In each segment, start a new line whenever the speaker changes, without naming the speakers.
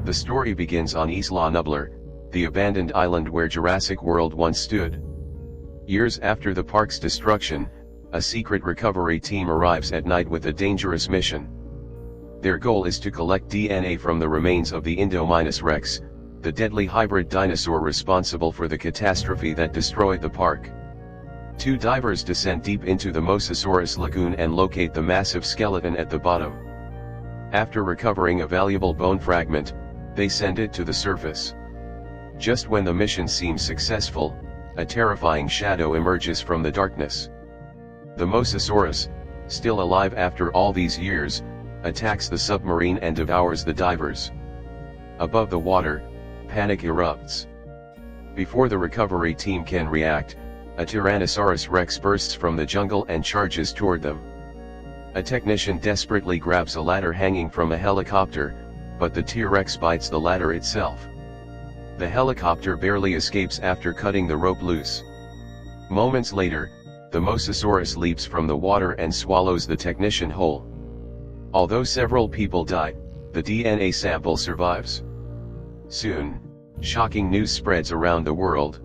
The story begins on Isla Nublar, the abandoned island where Jurassic World once stood. Years after the park's destruction, a secret recovery team arrives at night with a dangerous mission. Their goal is to collect DNA from the remains of the Indominus Rex, the deadly hybrid dinosaur responsible for the catastrophe that destroyed the park. Two divers descend deep into the Mosasaurus lagoon and locate the massive skeleton at the bottom. After recovering a valuable bone fragment, they send it to the surface. Just when the mission seems successful, a terrifying shadow emerges from the darkness. The Mosasaurus, still alive after all these years, attacks the submarine and devours the divers. Above the water, panic erupts. Before the recovery team can react, a Tyrannosaurus Rex bursts from the jungle and charges toward them. A technician desperately grabs a ladder hanging from a helicopter, but the T-Rex bites the ladder itself. The helicopter barely escapes after cutting the rope loose. Moments later, the Mosasaurus leaps from the water and swallows the technician whole. Although several people die, the DNA sample survives. Soon, shocking news spreads around the world.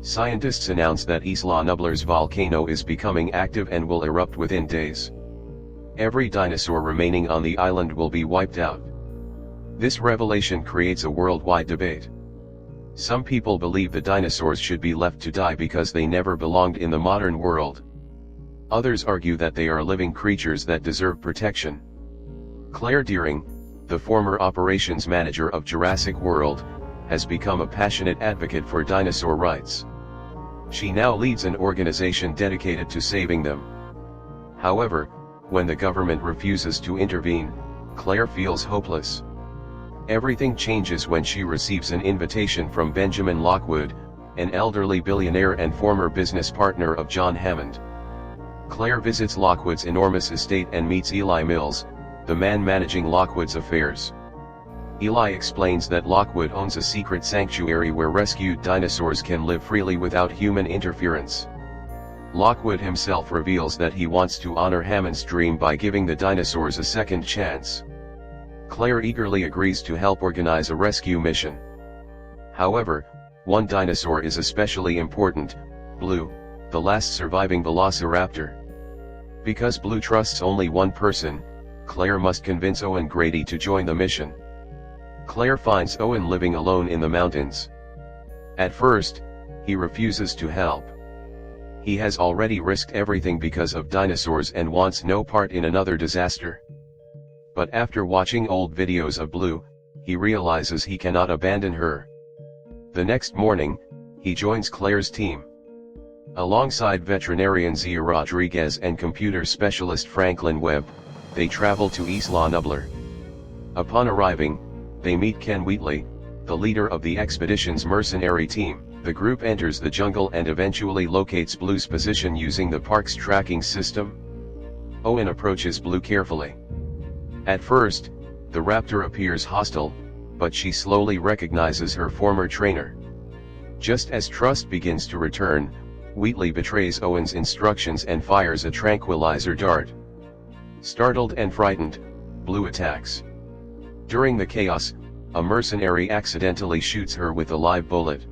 Scientists announce that Isla Nublar's volcano is becoming active and will erupt within days. Every dinosaur remaining on the island will be wiped out. This revelation creates a worldwide debate. Some people believe the dinosaurs should be left to die because they never belonged in the modern world. Others argue that they are living creatures that deserve protection. Claire Deering, the former operations manager of Jurassic World, has become a passionate advocate for dinosaur rights. She now leads an organization dedicated to saving them. However, when the government refuses to intervene, Claire feels hopeless. Everything changes when she receives an invitation from Benjamin Lockwood, an elderly billionaire and former business partner of John Hammond. Claire visits Lockwood's enormous estate and meets Eli Mills, the man managing Lockwood's affairs. Eli explains that Lockwood owns a secret sanctuary where rescued dinosaurs can live freely without human interference. Lockwood himself reveals that he wants to honor Hammond's dream by giving the dinosaurs a second chance. Claire eagerly agrees to help organize a rescue mission. However, one dinosaur is especially important: Blue, the last surviving velociraptor. Because Blue trusts only one person, Claire must convince Owen Grady to join the mission. Claire finds Owen living alone in the mountains. At first, he refuses to help. He has already risked everything because of dinosaurs and wants no part in another disaster. But after watching old videos of Blue, he realizes he cannot abandon her. The next morning, he joins Claire's team. Alongside veterinarian Zia Rodriguez and computer specialist Franklin Webb, they travel to Isla Nublar. Upon arriving, they meet Ken Wheatley, the leader of the expedition's mercenary team. The group enters the jungle and eventually locates Blue's position using the park's tracking system. Owen approaches Blue carefully. At first, the raptor appears hostile, but she slowly recognizes her former trainer. Just as trust begins to return, Wheatley betrays Owen's instructions and fires a tranquilizer dart. Startled and frightened, Blue attacks. During the chaos, a mercenary accidentally shoots her with a live bullet.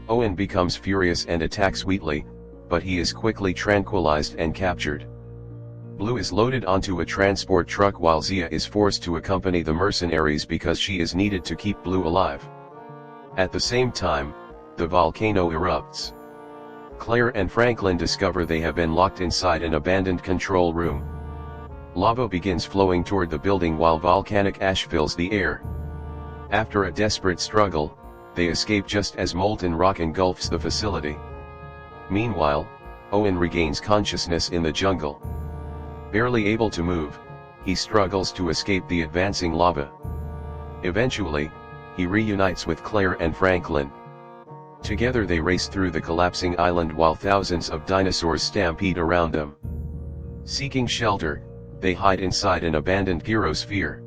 Owen becomes furious and attacks Wheatley, but he is quickly tranquilized and captured. Blue is loaded onto a transport truck while Zia is forced to accompany the mercenaries because she is needed to keep Blue alive. At the same time, the volcano erupts. Claire and Franklin discover they have been locked inside an abandoned control room. Lava begins flowing toward the building while volcanic ash fills the air. After a desperate struggle, they escape just as molten rock engulfs the facility. Meanwhile, Owen regains consciousness in the jungle. Barely able to move, he struggles to escape the advancing lava. Eventually, he reunites with Claire and Franklin. Together they race through the collapsing island while thousands of dinosaurs stampede around them. Seeking shelter, they hide inside an abandoned gyrosphere.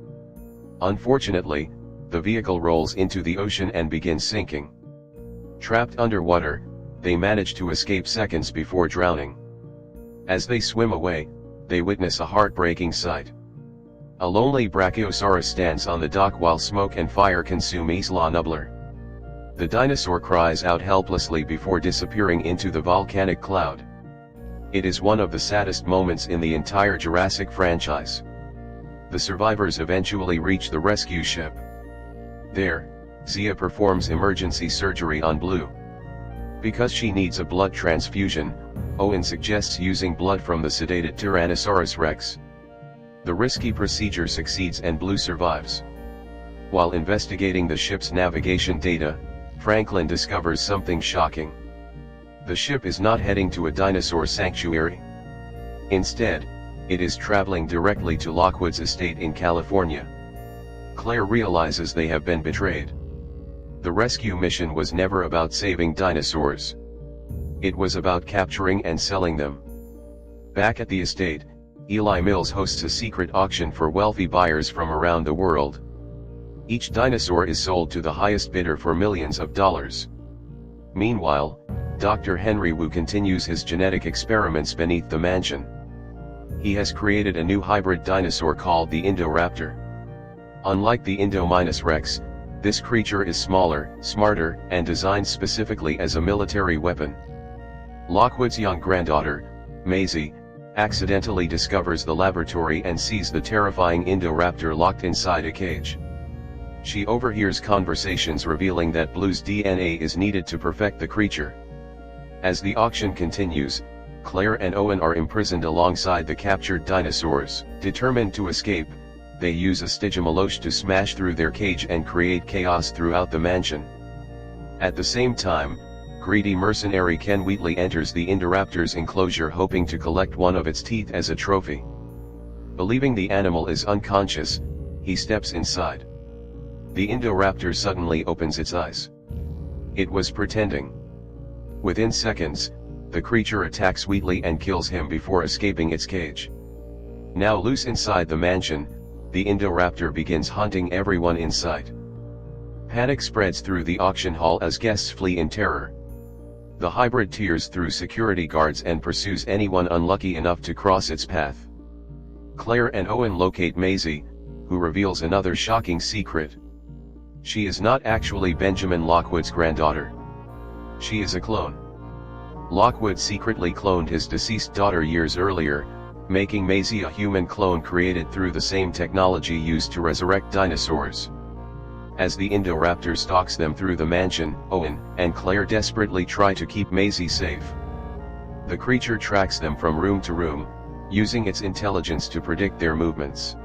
Unfortunately, the vehicle rolls into the ocean and begins sinking. Trapped underwater, they manage to escape seconds before drowning. As they swim away, they witness a heartbreaking sight. A lonely Brachiosaurus stands on the dock while smoke and fire consume Isla Nublar. The dinosaur cries out helplessly before disappearing into the volcanic cloud. It is one of the saddest moments in the entire Jurassic franchise. The survivors eventually reach the rescue ship. There, Zia performs emergency surgery on Blue. Because she needs a blood transfusion, Owen suggests using blood from the sedated Tyrannosaurus Rex. The risky procedure succeeds and Blue survives. While investigating the ship's navigation data, Franklin discovers something shocking. The ship is not heading to a dinosaur sanctuary. Instead, it is traveling directly to Lockwood's estate in California. Claire realizes they have been betrayed. The rescue mission was never about saving dinosaurs. It was about capturing and selling them. Back at the estate, Eli Mills hosts a secret auction for wealthy buyers from around the world. Each dinosaur is sold to the highest bidder for millions of dollars. Meanwhile, Dr. Henry Wu continues his genetic experiments beneath the mansion. He has created a new hybrid dinosaur called the Indoraptor. Unlike the Indominus-Rex, this creature is smaller, smarter, and designed specifically as a military weapon. Lockwood's young granddaughter, Maisie, accidentally discovers the laboratory and sees the terrifying Indoraptor locked inside a cage. She overhears conversations revealing that Blue's DNA is needed to perfect the creature. As the auction continues, Claire and Owen are imprisoned alongside the captured dinosaurs. Determined to escape, they use a Stygimoloch to smash through their cage and create chaos throughout the mansion. At the same time, greedy mercenary Ken Wheatley enters the Indoraptor's enclosure hoping to collect one of its teeth as a trophy. Believing the animal is unconscious, he steps inside. The Indoraptor suddenly opens its eyes. It was pretending. Within seconds, the creature attacks Wheatley and kills him before escaping its cage. Now loose inside the mansion, the Indoraptor begins hunting everyone in sight. Panic spreads through the auction hall as guests flee in terror. The hybrid tears through security guards and pursues anyone unlucky enough to cross its path. Claire and Owen locate Maisie, who reveals another shocking secret. She is not actually Benjamin Lockwood's granddaughter. She is a clone. Lockwood secretly cloned his deceased daughter years earlier, making Maisie a human clone created through the same technology used to resurrect dinosaurs. As the Indoraptor stalks them through the mansion, Owen and Claire desperately try to keep Maisie safe. The creature tracks them from room to room, using its intelligence to predict their movements.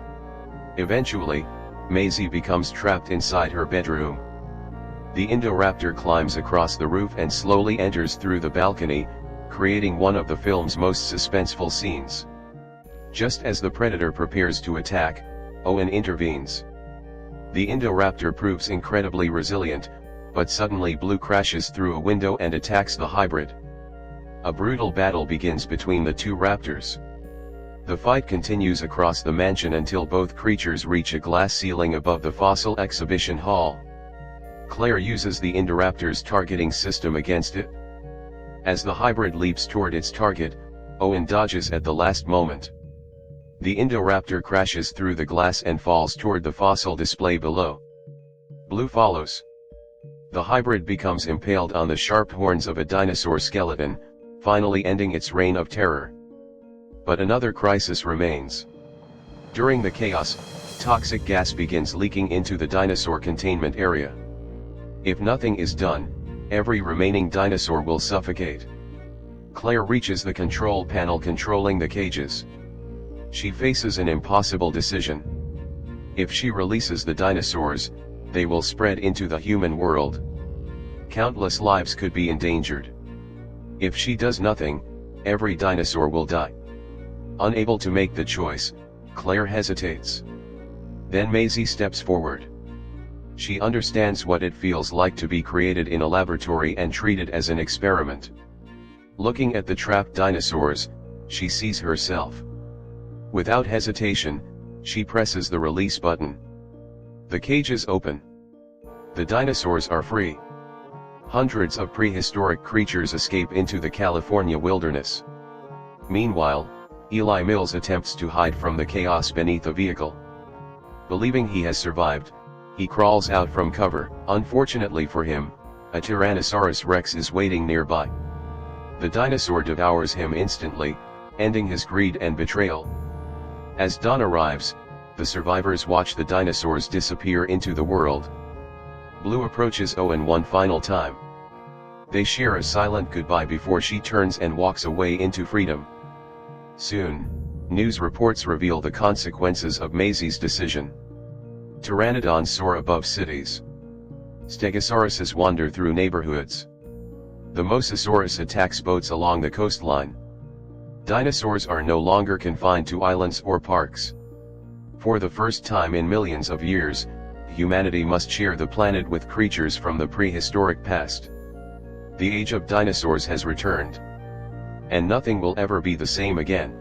Eventually, Maisie becomes trapped inside her bedroom. The Indoraptor climbs across the roof and slowly enters through the balcony, creating one of the film's most suspenseful scenes. Just as the predator prepares to attack, Owen intervenes. The Indoraptor proves incredibly resilient, but suddenly Blue crashes through a window and attacks the hybrid. A brutal battle begins between the two raptors. The fight continues across the mansion until both creatures reach a glass ceiling above the fossil exhibition hall. Claire uses the Indoraptor's targeting system against it. As the hybrid leaps toward its target, Owen dodges at the last moment. The Indoraptor crashes through the glass and falls toward the fossil display below. Blue follows. The hybrid becomes impaled on the sharp horns of a dinosaur skeleton, finally ending its reign of terror. But another crisis remains. During the chaos, toxic gas begins leaking into the dinosaur containment area. If nothing is done, every remaining dinosaur will suffocate. Claire reaches the control panel controlling the cages. She faces an impossible decision. If she releases the dinosaurs, they will spread into the human world. Countless lives could be endangered. If she does nothing, every dinosaur will die. Unable to make the choice, Claire hesitates. Then Maisie steps forward. She understands what it feels like to be created in a laboratory and treated as an experiment. Looking at the trapped dinosaurs, she sees herself. Without hesitation, she presses the release button. The cages open. The dinosaurs are free. Hundreds of prehistoric creatures escape into the California wilderness. Meanwhile, Eli Mills attempts to hide from the chaos beneath a vehicle. Believing he has survived, he crawls out from cover. Unfortunately for him, a Tyrannosaurus Rex is waiting nearby. The dinosaur devours him instantly, ending his greed and betrayal. As dawn arrives, the survivors watch the dinosaurs disappear into the world. Blue approaches Owen one final time. They share a silent goodbye before she turns and walks away into freedom. Soon, news reports reveal the consequences of Maisie's decision. Pteranodons soar above cities. Stegosauruses wander through neighborhoods. The Mosasaurus attacks boats along the coastline. Dinosaurs are no longer confined to islands or parks. For the first time in millions of years, humanity must share the planet with creatures from the prehistoric past. The age of dinosaurs has returned. And nothing will ever be the same again.